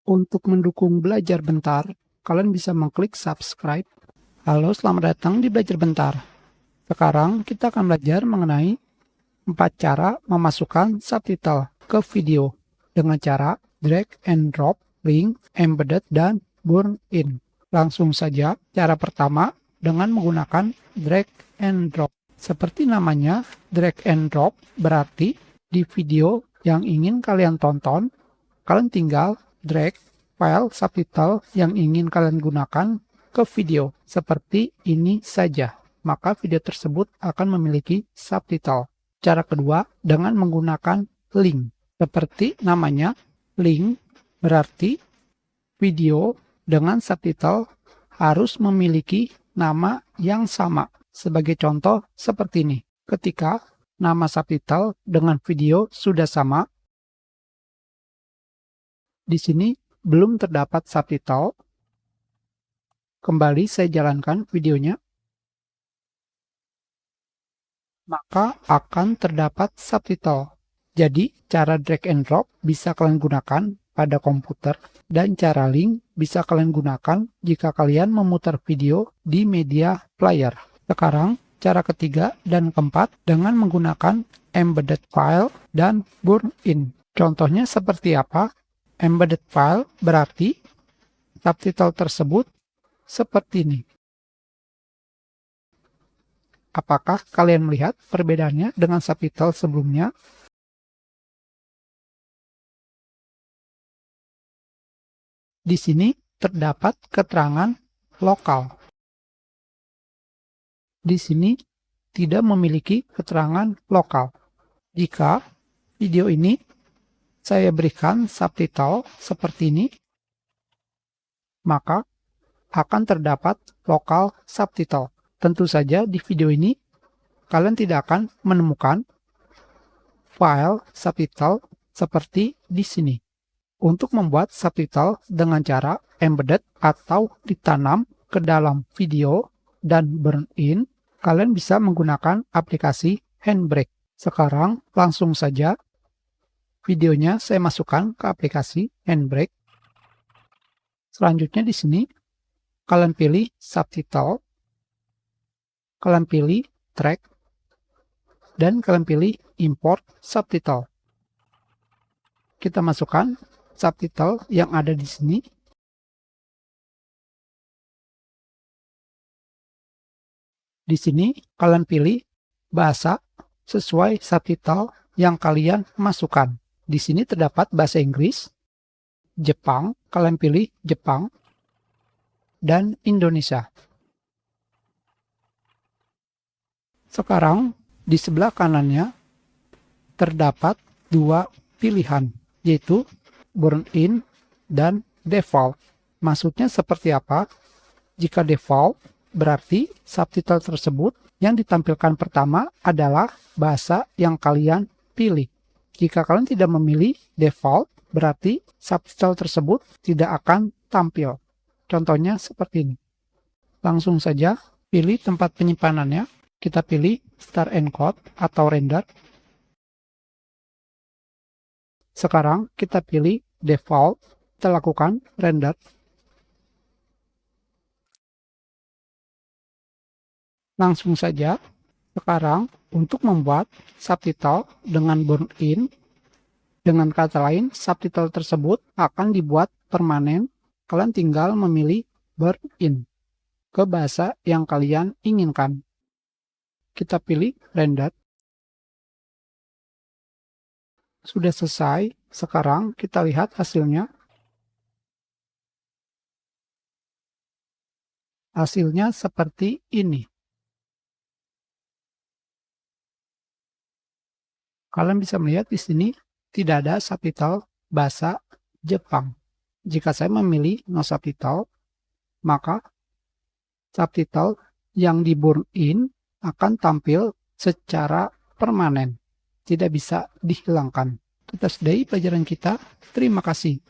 Untuk mendukung Belajar Bentar, kalian bisa mengklik subscribe. Halo, selamat datang di Belajar Bentar. Sekarang kita akan belajar mengenai 4 cara memasukkan subtitle ke video dengan cara drag and drop, link, embedded, dan burn in. Langsung saja, cara pertama dengan menggunakan drag and drop. Seperti namanya, drag and drop berarti di video yang ingin kalian tonton, kalian tinggal drag file subtitle yang ingin kalian gunakan ke video seperti ini saja. Maka video tersebut akan memiliki subtitle. Cara kedua dengan menggunakan link. Seperti namanya, link berarti video dengan subtitle harus memiliki nama yang sama. Sebagai contoh seperti ini. Ketika nama subtitle dengan video sudah sama, di sini belum terdapat subtitle. Kembali saya jalankan videonya. Maka akan terdapat subtitle. Jadi, cara drag and drop bisa kalian gunakan pada komputer dan cara link bisa kalian gunakan jika kalian memutar video di media player. Sekarang, cara ketiga dan keempat dengan menggunakan embedded file dan burn in. Contohnya seperti apa? Embedded file berarti subtitle tersebut seperti ini. Apakah kalian melihat perbedaannya dengan subtitle sebelumnya? Di sini terdapat keterangan lokal. Di sini tidak memiliki keterangan lokal. Jika video ini saya berikan subtitle seperti ini, maka akan terdapat lokal subtitle. Tentu saja di video ini kalian tidak akan menemukan file subtitle seperti di sini. Untuk membuat subtitle dengan cara embedded atau ditanam ke dalam video dan burn in, kalian bisa menggunakan aplikasi Handbrake. Sekarang langsung saja videonya saya masukkan ke aplikasi Handbrake. Selanjutnya di sini kalian pilih subtitle, kalian pilih track, dan kalian pilih import subtitle. Kita masukkan subtitle yang ada di sini. Di sini kalian pilih bahasa sesuai subtitle yang kalian masukkan. Di sini terdapat bahasa Inggris, Jepang, kalian pilih Jepang, dan Indonesia. Sekarang di sebelah kanannya terdapat dua pilihan, yaitu burn in dan default. Maksudnya seperti apa? Jika default berarti subtitle tersebut yang ditampilkan pertama adalah bahasa yang kalian pilih. Jika kalian tidak memilih default, berarti subtitle tersebut tidak akan tampil. Contohnya seperti ini. Langsung saja pilih tempat penyimpanannya. Kita pilih start encode atau render. Sekarang kita pilih default. Kita lakukan render. Langsung saja. Sekarang untuk membuat subtitle dengan burn in, dengan kata lain subtitle tersebut akan dibuat permanen. Kalian tinggal memilih burn in ke bahasa yang kalian inginkan. Kita pilih render. Sudah selesai. Sekarang kita lihat hasilnya. Hasilnya seperti ini. Kalian bisa melihat di sini tidak ada subtitle bahasa Jepang. Jika saya memilih no subtitle, maka subtitle yang di burn in akan tampil secara permanen. Tidak bisa dihilangkan. Itu sudah pelajaran kita. Terima kasih.